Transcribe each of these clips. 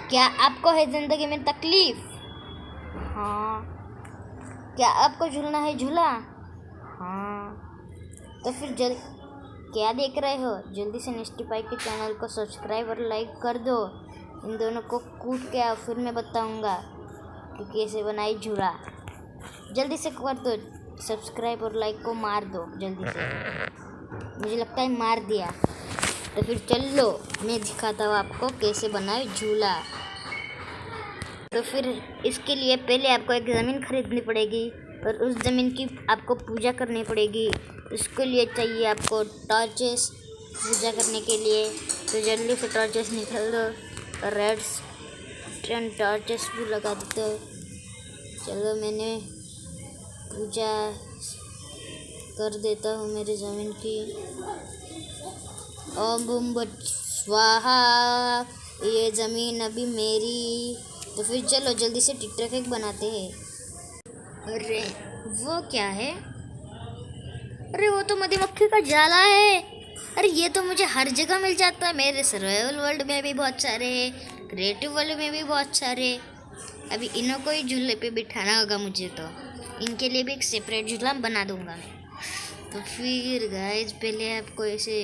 क्या आपको है ज़िंदगी में तकलीफ? हाँ। क्या आपको झूलना है झूला? हाँ। तो फिर क्या देख रहे हो? जल्दी से निष्ठी पाई के चैनल को सब्सक्राइब और लाइक कर दो। इन दोनों को कूट के आओ, फिर मैं बताऊंगा कि कैसे बनाई झूला। जल्दी से कर दो सब्सक्राइब और लाइक को मार दो जल्दी से। मुझे लगता है मार दिया। तो फिर चलो मैं दिखाता हूँ आपको कैसे बनाए झूला। तो फिर इसके लिए पहले आपको एक ज़मीन खरीदनी पड़ेगी और उस ज़मीन की आपको पूजा करनी पड़ेगी। उसके लिए चाहिए आपको टॉर्चेस पूजा करने के लिए। तो जल्दी से टॉर्चेस निकाल दो और रेड 10 टॉर्चेस भी लगा देते हो। चलो मैंने पूजा कर देता हूँ मेरी ज़मीन की। ओम बम बट स्वाहा, ये ज़मीन अभी मेरी। तो फिर चलो जल्दी से टिकटॉक बनाते हैं। अरे वो क्या है? अरे वो तो मधुमक्खी का जाला है। अरे ये तो मुझे हर जगह मिल जाता है। मेरे सर्वाइवल वर्ल्ड में भी बहुत सारे हैं, क्रिएटिव वर्ल्ड में भी बहुत सारे। अभी इन्हों को ही झूले पे बिठाना होगा मुझे। तो इनके लिए भी एक सेपरेट झूला बना दूंगा मैं। तो फिर गाइस पहले आपको ऐसे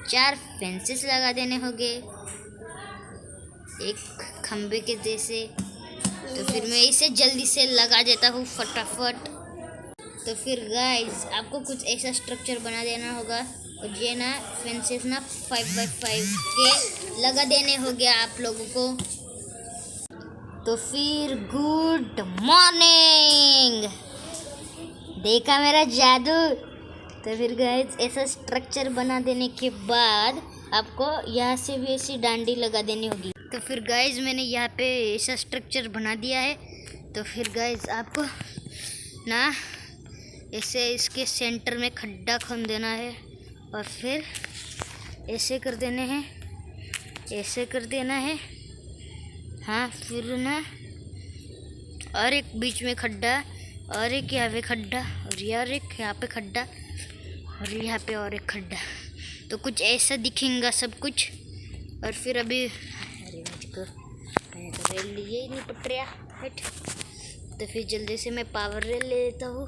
4 फेंसेस लगा देने होंगे एक खंबे के जैसे। तो फिर मैं इसे जल्दी से लगा देता हूँ फटाफट। तो फिर गाइस आपको कुछ ऐसा स्ट्रक्चर बना देना होगा और ये ना फेंसेस ना 5x5 के लगा देने होंगे आप लोगों को। तो फिर गुड मॉर्निंग, देखा मेरा जादू। तो फिर गाइस ऐसा स्ट्रक्चर बना देने के बाद आपको यहाँ से भी ऐसी डांडी लगा देनी होगी। तो फिर गाइस मैंने यहाँ पे ऐसा स्ट्रक्चर बना दिया है। तो फिर गाइस आपको ना ऐसे इसके सेंटर में खड्डा खोद देना है और फिर ऐसे कर देने हैं, ऐसे कर देना है। हाँ फिर ना और एक बीच में खड्डा और एक यहाँ पे खड्डा और यार एक यहाँ पे खड्डा और यहाँ पे और एक खड्डा। तो कुछ ऐसा दिखेगा सब कुछ। और फिर अभी अरे मुझको तो रेल लिए ही नहीं पट रहा हट। तो फिर जल्दी से मैं पावर रेल ले लेता हूँ।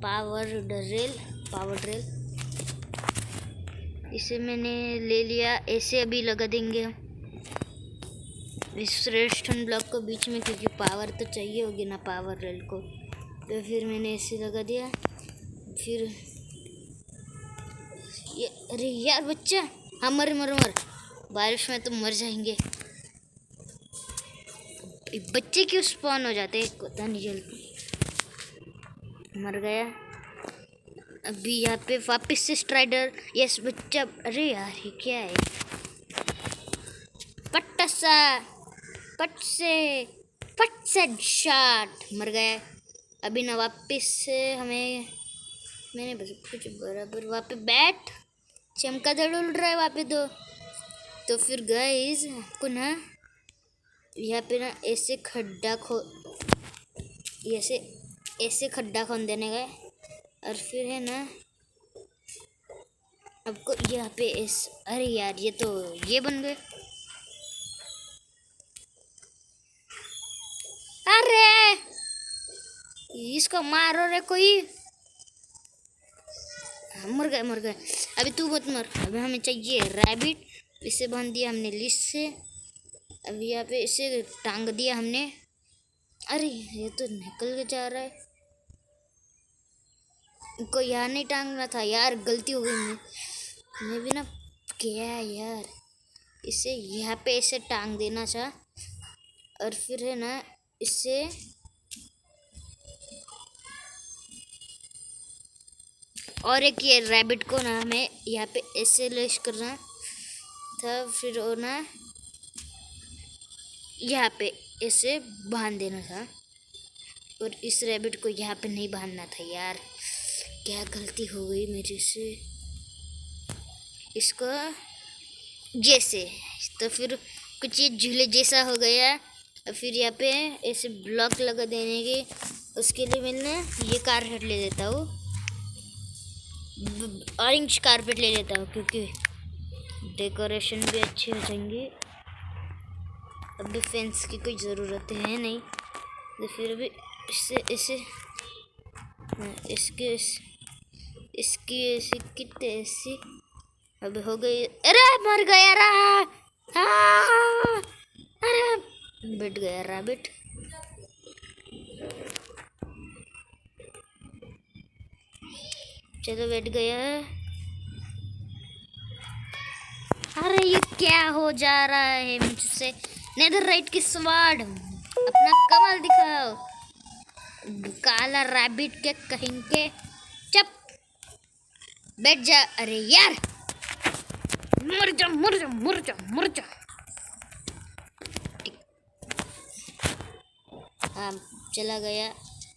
पावर रेल इसे मैंने ले लिया। ऐसे अभी लगा देंगे हम इस रेस्टोरेंट ब्लॉक को बीच में, क्योंकि पावर तो चाहिए होगी ना पावर रेल को। तो फिर मैंने ऐसे लगा दिया। फिर ये अरे यार बच्चा, हाँ मर बारिश में तो मर जाएंगे। बच्चे क्यों स्पॉन हो जाते हैं पता नहीं, जल्दी मर गया। अभी यहाँ पे वापस से स्ट्राइडर। यस बच्चा। अरे यार ये क्या है? पट से शॉट मर गया। अभी ना वापस से हमें मैंने बस कुछ बराबर वहाँ पे बैट चमगादड़ उड़ रहा है वहाँ पे। तो फिर गाइस आपको ना यहाँ पे ना ऐसे खड्डा खोद देने का। और फिर है ना आपको यहाँ पे अरे यार ये बन गए। अरे इसको मारो रे कोई। मर गए। अभी तू मत मर। अभी हमें चाहिए रैबिट। इसे बांध दिया हमने लिस्ट से। अभी यहाँ पे इसे टांग दिया हमने। अरे ये तो निकल के जा रहा है। इनको यहाँ नहीं टांगना था यार, गलती हो गई मैं भी ना। क्या यार, इसे यहाँ पे ऐसे टांग देना था। और फिर है ना इससे और एक ये रैबिट को ना हमें यहाँ पे ऐसे लेश करना था। फिर वो ना यहाँ पे ऐसे बांध देना था। और इस रैबिट को यहाँ पे नहीं बांधना था यार, क्या गलती हो गई मेरे से। इसको जैसे तो फिर कुछ ये झूले जैसा हो गया। और फिर यहाँ पे ऐसे ब्लॉक लगा देने के। उसके लिए मैंने ये कारपेट ले लेता हूँ, ऑरेंज कारपेट ले लेता हूँ, क्योंकि डेकोरेशन भी अच्छी हो जाएंगी। अभी फैंस की कोई ज़रूरत है नहीं, तो फिर भी इसकी ऐसी कितने ऐसी अब हो गई। अरे मर गया अरे बैठ गया रैबिट। चलो बैठ गया। अरे ये क्या हो जा रहा है मुझसे? नेदरराइट की स्वाड, अपना कमाल दिखाओ काला रैबिट के कहेंगे। चुप बैठ जा। अरे यार मर जा मर जा मर जा मर जा। हाँ चला गया।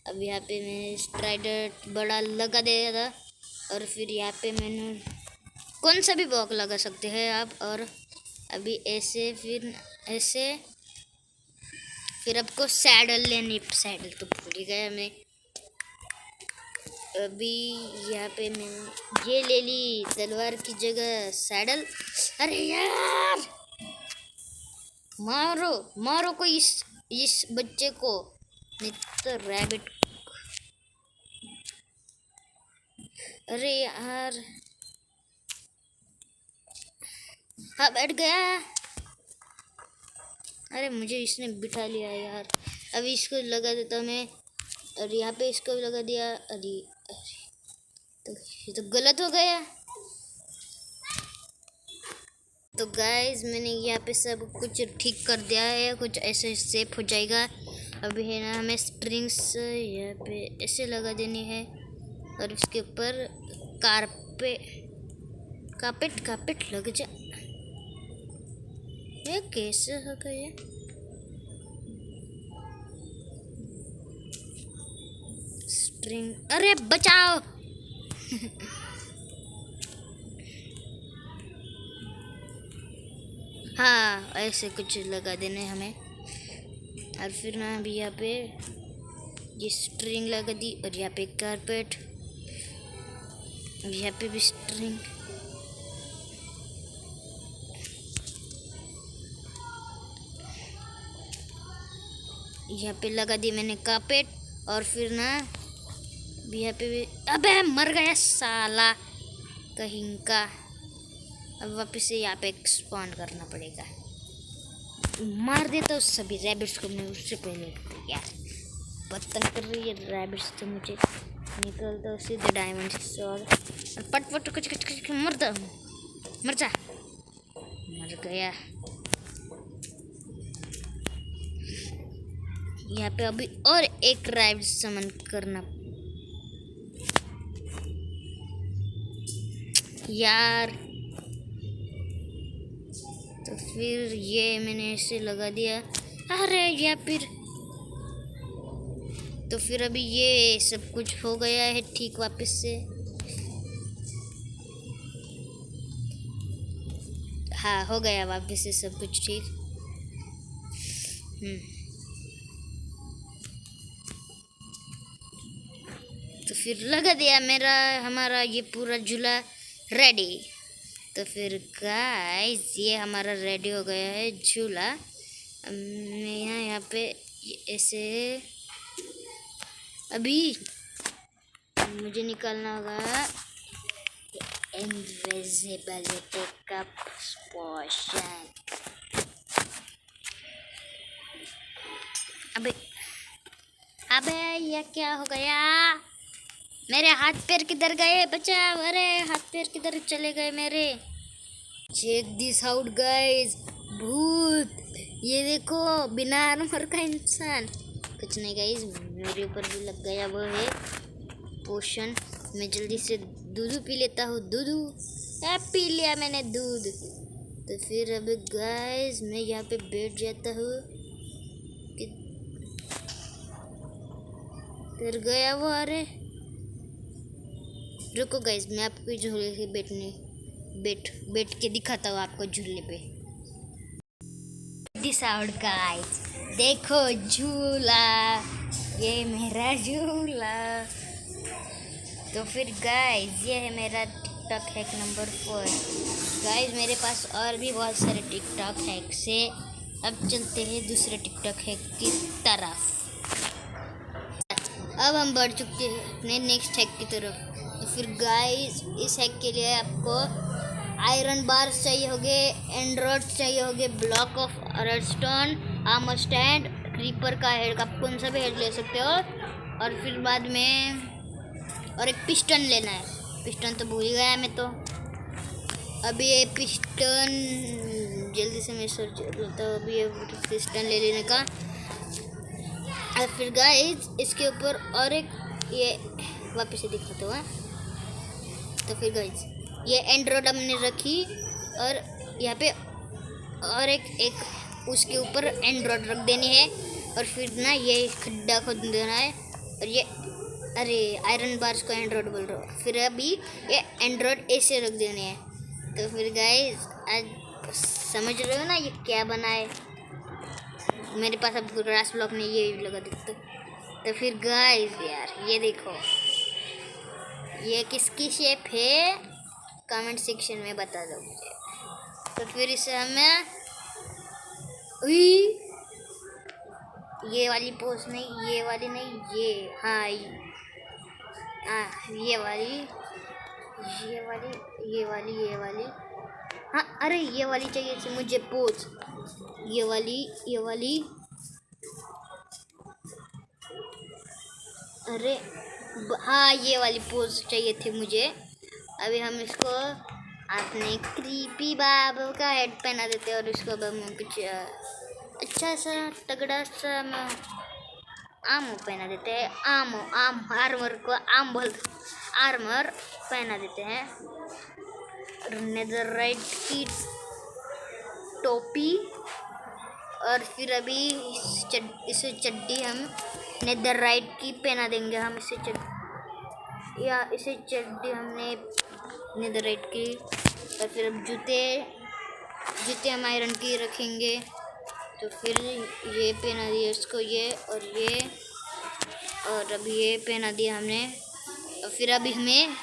अब यहाँ पे मैं स्ट्राइडर बड़ा लगा दिया था, और फिर यहाँ पे मैंने कौन सा भी ब्लॉक लगा सकते हैं आप। और अभी ऐसे फिर ऐसे, फिर आपको सैडल लेनी। सैडल तो भूल ही गया मैं। अभी यहाँ पे मैंने ये ले ली तलवार की जगह सैडल। अरे यार मारो मारो को इस बच्चे को, नहीं तो रैबिट। अरे यार हाँ बैठ गया। अरे मुझे इसने बिठा लिया यार। अभी इसको लगा देता मैं, और यहाँ पे इसको भी लगा दिया। अरे अरे तो ये तो गलत हो गया। तो गाइस मैंने यहाँ पे सब कुछ ठीक कर दिया है, कुछ ऐसे सेफ हो जाएगा। अभी है ना हमें स्प्रिंग्स यहाँ पे ऐसे लगा देनी है, और उसके ऊपर कारपेट लग जा। ये कैसे हो गया? स्ट्रिंग, अरे बचाओ। हाँ ऐसे कुछ लगा देने हमें। और फिर ना अभी यहाँ पे ये स्ट्रिंग लगा दी, और यहाँ पे कारपेट, यहाँ पे भी स्ट्रिंग। यहाँ पे लगा दी मैंने कारपेट, और फिर ना यहाँ पे भी। अबे मर गया साला कहीं का। अब वापस से यहाँ पे स्पॉन करना पड़ेगा। मार देता हूँ सभी रैबिट्स को मैं उससे पहले। यार बदतमीज कर रही है रैबिट्स तो मुझे। निकलता हूँ सीधे डायमंड से, और पट कुछ मर जा मर गया। यहाँ पे अभी और एक रैबिट समन करना यार। तो फिर ये मैंने ऐसे लगा दिया। अरे या फिर तो फिर अभी ये सब कुछ हो गया है ठीक वापस से। हाँ हो गया वापस से सब कुछ ठीक। तो फिर लगा दिया हमारा ये पूरा झूला रेडी। तो फिर गाइस ये हमारा रेडी हो गया है झूला। मैं यहाँ पे ऐसे अभी मुझे निकालना होगा इनविजिबिलिटी का पोशन। अबे ये क्या हो गया? मेरे हाथ पैर किधर गए? बचाओ। अरे हाथ पैर किधर चले गए मेरे? चेक दिस आउट गाइस, भूत। ये देखो बिना आर्मर का इंसान। कुछ नहीं गाइस, मेरे ऊपर भी लग गया वो है पोशन। मैं जल्दी से दूध पी लेता हूँ। दूध पी लिया मैंने दूध। तो फिर अब गाइस मैं यहाँ पे बैठ जाता हूँ। फिर गया वो। अरे रुको गाइस, मैं आपको झूले से बैठ के दिखाता हूँ आपको झूले पे। दिस आउट गाइस, देखो झूला, ये मेरा झूला। तो फिर गाइस ये है मेरा टिकटॉक हैक नंबर 4। गाइस मेरे पास और भी बहुत सारे टिकटॉक हैक से। अब चलते हैं दूसरे टिकटॉक हैक की तरफ। अब हम बढ़ चुके हैं अपने नेक्स्ट हैक की तरफ। तो फिर गाइस इस हैक के लिए आपको आयरन बार्स चाहिए होंगे, एंड्रॉइड चाहिए होंगे, block of redstone, armour stand, creeper का हेड, आप कौन सा भी हेड ले सकते हो। और फिर बाद में और एक पिस्टन लेना है। पिस्टन तो भूल गया मैं तो। अभी ये पिस्टन जल्दी से मैं सोच तो अभी ये पिस्टन ले लेने का। और फिर गाइस इसके ऊपर और एक ये वापस से दिखाते हुआ। तो फिर गाइस ये एंड्रॉइड हमने रखी और यहाँ पे और एक उसके ऊपर एंड्रॉइड रख देनी है। और फिर ना ये खड्डा खोद देना है। और ये अरे आयरन बार्स को एंड्रॉइड बोल रहा हूँ। फिर अभी ये एंड्रॉइड ऐसे रख देने हैं। तो फिर गाइस आज समझ रहे हो ना ये क्या बना है। मेरे पास अब ग्रास ब्लॉक नहीं, ये लगा देते। तो फिर गाइस यार ये देखो ये किसकी शेप है, कमेंट सेक्शन में बता दो मुझे। तो फिर इसे हमें ये वाली पोज नहीं, ये वाली नहीं, ये हाँ ये वाली, ये वाली, ये वाली, ये वाली, हाँ अरे ये वाली चाहिए थी मुझे पोज। ये वाली, ये वाली, अरे हाँ ये वाली पोज चाहिए थी मुझे। अभी हम इसको अपने क्रीपी बाबू का हेड पहना देते हैं। और इसको अब हम कुछ अच्छा सा तगड़ा सा आमो पहना देते हैं। आम आर्मर को आम बोल आर्मर पहना देते हैं। नेदरराइट की टोपी। और फिर अभी इसे चड्डी हम नेदरराइट की पहना देंगे। हम इसे चड्डी हमने नेदरराइट की। और फिर अब जूते हम आयरन की रखेंगे। तो फिर ये पहना दिया इसको, ये और ये, और अभी ये पहना दिया हमने। और फिर अभी हमें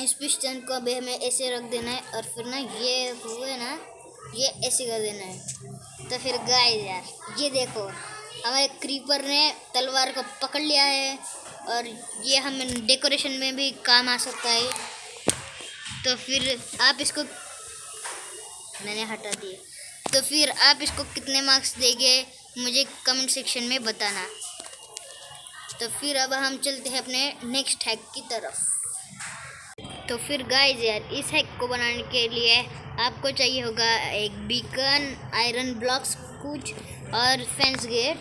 इस पिस्टन को अभी हमें ऐसे रख देना है। और फिर ना ये हुए ना ये ऐसे कर देना है। तो फिर गाइस यार ये देखो हमारे क्रीपर ने तलवार को पकड़ लिया है। और ये हमें डेकोरेशन में भी काम आ सकता है। तो फिर आप इसको मैंने हटा दिए। तो फिर आप इसको कितने मार्क्स देंगे मुझे कमेंट सेक्शन में बताना। तो फिर अब हम चलते हैं अपने नेक्स्ट हैक की तरफ। तो फिर गाइस यार इस हैक को बनाने के लिए आपको चाहिए होगा एक बीकन, आयरन ब्लॉक्स कुछ और फेंस गेट।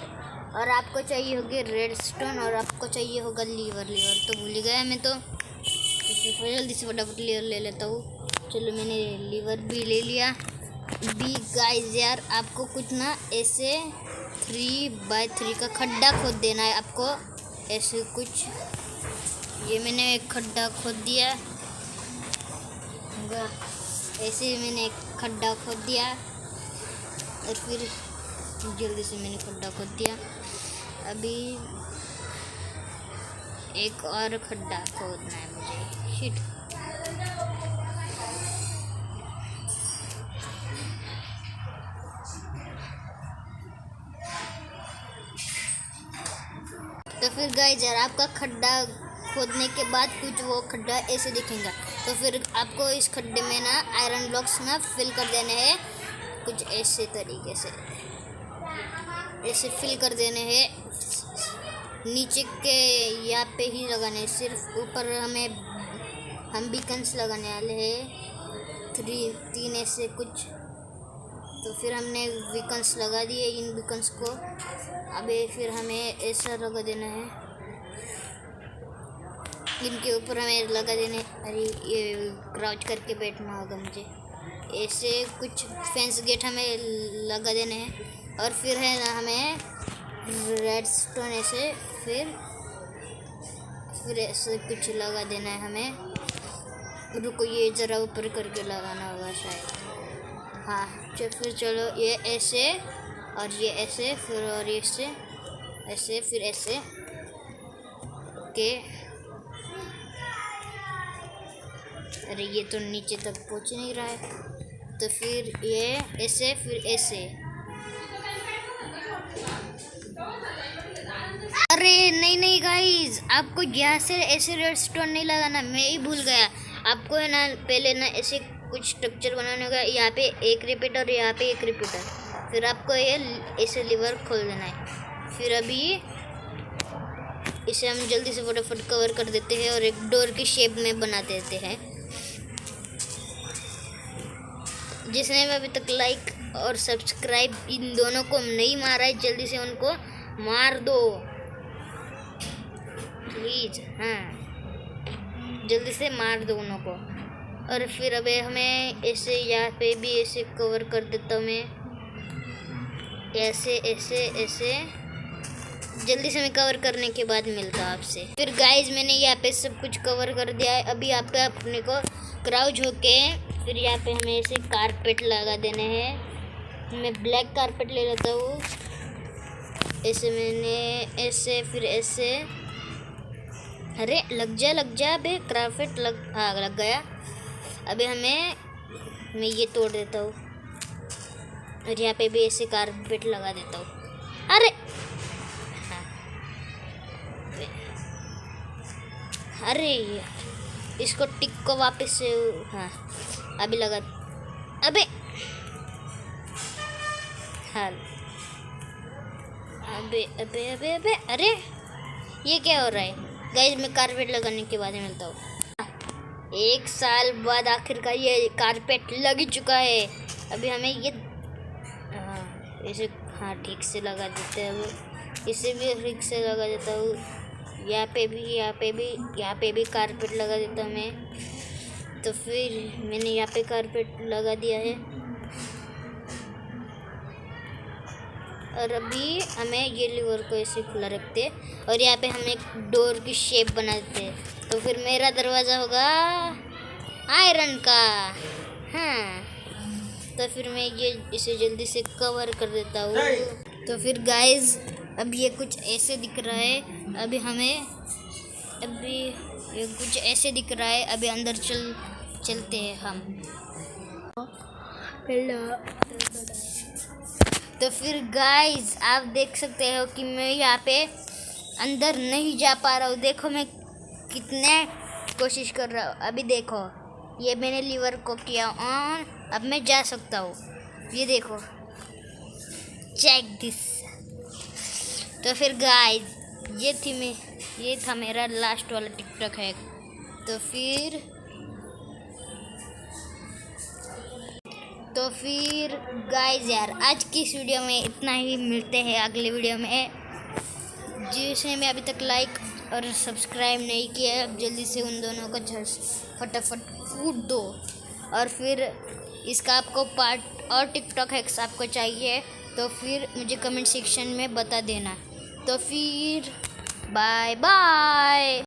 और आपको चाहिए होगी रेडस्टोन। और आपको चाहिए होगा लीवर तो भूल गया मैं तो फिर जल्दी से फटाफट लीवर ले लेता हूँ। चलो मैंने लीवर भी ले लिया। बी गाइस यार आपको कुछ ना ऐसे 3x3 का खड्डा खोद देना है आपको ऐसे कुछ। ये मैंने एक खड्डा खोद दिया, ऐसे मैंने एक खड्डा खोद दिया। और फिर जल्दी से मैंने खड्डा खोद दिया। अभी एक और खड्डा खोदना है मुझे। शिट तो फिर गाइस यार आपका खड्डा खोदने के बाद कुछ वो खड्डा ऐसे दिखेगा। तो फिर आपको इस खड्डे में ना आयरन ब्लॉक्स ना फिल कर देने हैं कुछ ऐसे तरीके से। ऐसे फिल कर देने हैं, नीचे के यहाँ पे ही लगाने हैं, सिर्फ ऊपर हम बीकन्स लगाने वाले हैं 3 ऐसे कुछ। तो फिर हमने बीकन्स लगा दिए इन बीकन्स को। अभी फिर हमें ऐसा लगा देना है, इनके ऊपर हमें लगा देने। अरे ये क्राउच करके बैठना होगा मुझे। ऐसे कुछ फेंस गेट हमें लगा देने हैं। और फिर है ना हमें रेडस्टोन ऐसे फिर ऐसे कुछ लगा देना है हमें। रुको ये ज़रा ऊपर करके लगाना होगा शायद। हाँ फिर चलो ये ऐसे और ये ऐसे फिर और ये ऐसे फिर ऐसे ओके। अरे ये तो नीचे तक पहुंच नहीं रहा है। तो फिर ये ऐसे, फिर ऐसे। अरे नहीं नहीं गाइस, आपको यहाँ से ऐसे रेडस्टोन नहीं लगाना, मैं ही भूल गया। आपको है ना पहले ना ऐसे कुछ स्ट्रक्चर बनाने होगा। यहाँ पे एक रिपीटर, यहाँ पे एक रिपीटर, फिर आपको ये ऐसे लीवर खोल देना है। फिर अभी इसे हम जल्दी से फटाफट कवर कर देते हैं और एक डोर की शेप में बना देते हैं। जिसने भी अभी तक लाइक और सब्सक्राइब इन दोनों को नहीं मारा है, जल्दी से उनको मार दो प्लीज। हाँ, जल्दी से मार दो उन्हों को। और फिर अबे हमें ऐसे यहाँ पे भी ऐसे कवर कर देता हूँ मैं, ऐसे ऐसे ऐसे। जल्दी से मैं कवर करने के बाद मिलता हूँ आपसे। फिर गाइज मैंने यहाँ पे सब कुछ कवर कर दिया है। अभी यहाँ पे अपने को क्राउच होके फिर यहाँ पे हमें ऐसे कारपेट लगा देने हैं। मैं ब्लैक कारपेट ले लेता हूँ। ऐसे मैंने ऐसे, फिर ऐसे। अरे लग जा अबे कारपेट हाँ लग गया। अभी मैं ये तोड़ देता हूँ और यहाँ पे भी ऐसे कारपेट लगा देता हूँ। अरे हाँ, अरे इसको टिक को वापस से, हाँ अभी लगा। अबे हाँ, अबे अबे अबे अबे अरे ये क्या हो रहा है गाइस? मैं कारपेट लगाने के बाद मिलता हूँ। 1 साल बाद आखिरकार ये कारपेट लग ही चुका है। अभी हमें ये इसे हाँ ठीक से लगा देते हैं। अब इसे भी ठीक से लगा देता हूँ। यहाँ पे भी कारपेट लगा देता हूँ मैं। तो फिर मैंने यहाँ पे कारपेट लगा दिया है। और अभी हमें ये लीवर को ऐसे खुला रखते हैं और यहाँ पे हम एक डोर की शेप बना देते हैं। तो फिर मेरा दरवाज़ा होगा आयरन का। हाँ, तो फिर मैं ये इसे जल्दी से कवर कर देता हूँ। तो फिर गाइस अब ये कुछ ऐसे दिख रहा है। अभी ये कुछ ऐसे दिख रहा है। अभी अंदर चलते हैं हम। हेलो। तो फिर गाइस आप देख सकते हो कि मैं यहाँ पे अंदर नहीं जा पा रहा हूँ। देखो मैं कितने कोशिश कर रहा हूँ। अभी देखो ये मैंने लीवर को किया ऑन, अब मैं जा सकता हूँ। ये देखो, चेक दिस। तो फिर गाइस ये था मेरा लास्ट वाला टिकटॉक है। तो फिर गाइस यार आज की इस वीडियो में इतना ही। मिलते हैं अगले वीडियो में। जिसने मैं अभी तक लाइक और सब्सक्राइब नहीं किया है, अब जल्दी से उन दोनों को फटाफट कूट दो। और फिर इसका आपको पार्ट और टिकटॉक हैक्स आपको चाहिए तो फिर मुझे कमेंट सेक्शन में बता देना। तो फिर बाय बाय।